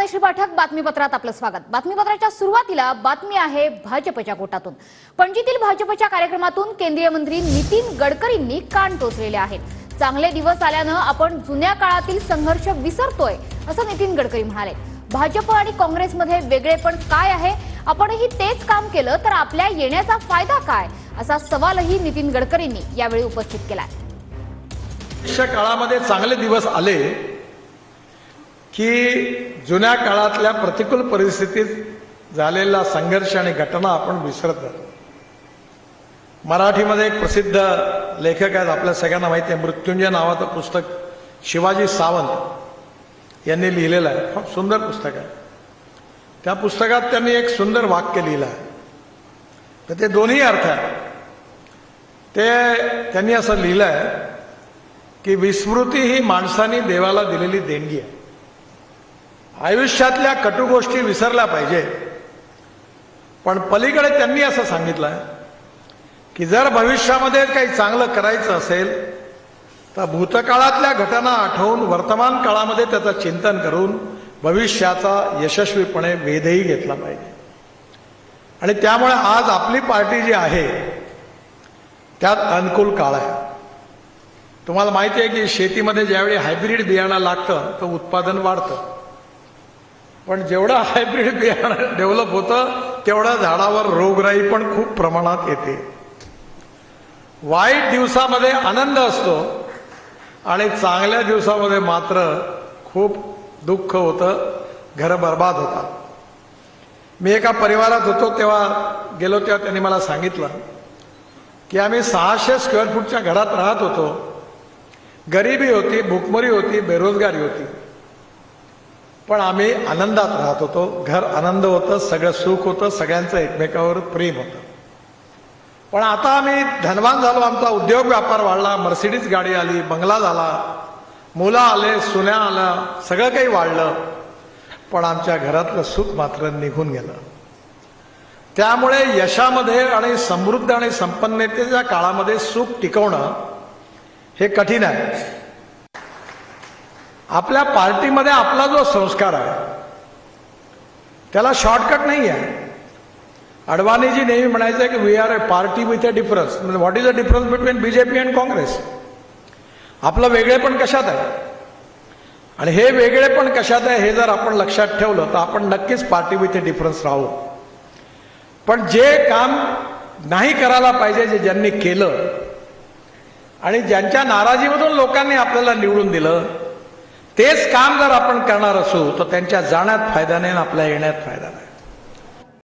मनश्री पाठक बातमीपत्रात आपलं स्वागत। बातमीपत्राच्या सुरुवातीला बातमी आहे भाजपच्या कोटातून। पणजीतील भाजपच्या कार्यक्रमातून केंद्रीय मंत्री नितीन गडकरींनी कान टोचलेले आहेत। चांगले दिवस आल्यानं आपण जुन्या काळातील संघर्ष विसरतोय असं नितीन गडकरी म्हणाले। भाजप आणि काँग्रेसमध्ये वेगळेपण काय आहे, आपणही तेच काम केलं तर आपल्या येण्याचा फायदा काय, असा सवालही नितीन गडकरींनी यावेळी उपस्थित केलाय। भविष्य काळामध्ये चांगले दिवस आले की जुन्या काळातल्या प्रतिकूल परिस्थितीत झालेला संघर्ष आणि घटना आपण विसरत जातो। मराठीमध्ये एक प्रसिद्ध लेखक आहेत, आपल्या सगळ्यांना माहिती आहे, मृत्युंजय नावाचं पुस्तक शिवाजी सावंत यांनी लिहिलेलं आहे। खूप सुंदर पुस्तक आहे। त्या पुस्तकात त्यांनी एक सुंदर वाक्य लिहिलं आहे, तर ते दोन्ही अर्थ आहे। ते त्यांनी असं लिहिलं आहे की विस्मृती ही माणसाने देवाला दिलेली देणगी आहे। आयुष्यातल्या कटू गोष्टी विसरल्या पाहिजे, पण पलीकडे त्यांनी असं सांगितलं की जर भविष्यामध्ये काही चांगलं करायचं असेल तर भूतकाळातल्या घटना आठवून वर्तमान काळामध्ये त्याचं चिंतन करून भविष्याचा यशस्वीपणे वेधही घेतला पाहिजे। आणि त्यामुळे आज आपली पार्टी जी आहे त्यात अनुकूल काळ आहे। तुम्हाला माहिती आहे की शेतीमध्ये ज्यावेळी हायब्रिड बियाणं लागतं तर उत्पादन वाढतं, पण जेवढं हायब्रिड बियाणं डेव्हलप होतं तेवढं झाडावर रोगराई पण खूप प्रमाणात येते। वाईट दिवसामध्ये आनंद असतो आणि चांगल्या दिवसामध्ये मात्र खूप दुःख होतं, घरं बर्बाद होतात। मी एका परिवारात होतो, तेव्हा गेलो तेव्हा त्यांनी मला सांगितलं की आम्ही 600 स्क्वेअर फूटच्या घरात राहत होतो। गरिबी होती, भूकमरी होती, बेरोजगारी होती, पण आम्ही आनंदात राहत होतो। घर आनंद होतं, सगळं सुख होतं, सगळ्यांचं एकमेकावर प्रेम होतं। पण आता आम्ही धनवान झालो, आमचा उद्योग व्यापार वाढला, मर्सिडीज गाडी आली, बंगला झाला, मुलं आले, सुन्या आल्या, सगळं काही वाढलं, पण आमच्या घरातलं सुख मात्र निघून गेलं। त्यामुळे यशामध्ये आणि समृद्ध आणि संपन्नतेच्या काळामध्ये सुख टिकवणं हे कठीण आहे। आपल्या पार्टीमध्ये आपला जो संस्कार आहे त्याला शॉर्टकट नाही आहे। अडवाणीजी नेहमी म्हणायचं की we are a party with a difference. म्हणजे what is the difference between BJP and Congress? आपलं वेगळेपण कशात आहे आणि हे वेगळेपण कशात आहे हे जर आपण लक्षात ठेवलं तर आपण नक्कीच पार्टी विथ अ डिफरन्स राहू। पण जे काम नाही करायला पाहिजे, जे ज्यांनी केलं आणि ज्यांच्या नाराजीमधून लोकांनी आपल्याला निवडून दिलं, तेच काम जर आपण करणार असू तर त्यांच्या जाण्यात फायदा नाही आणि आपल्या येण्यात फायदा नाही।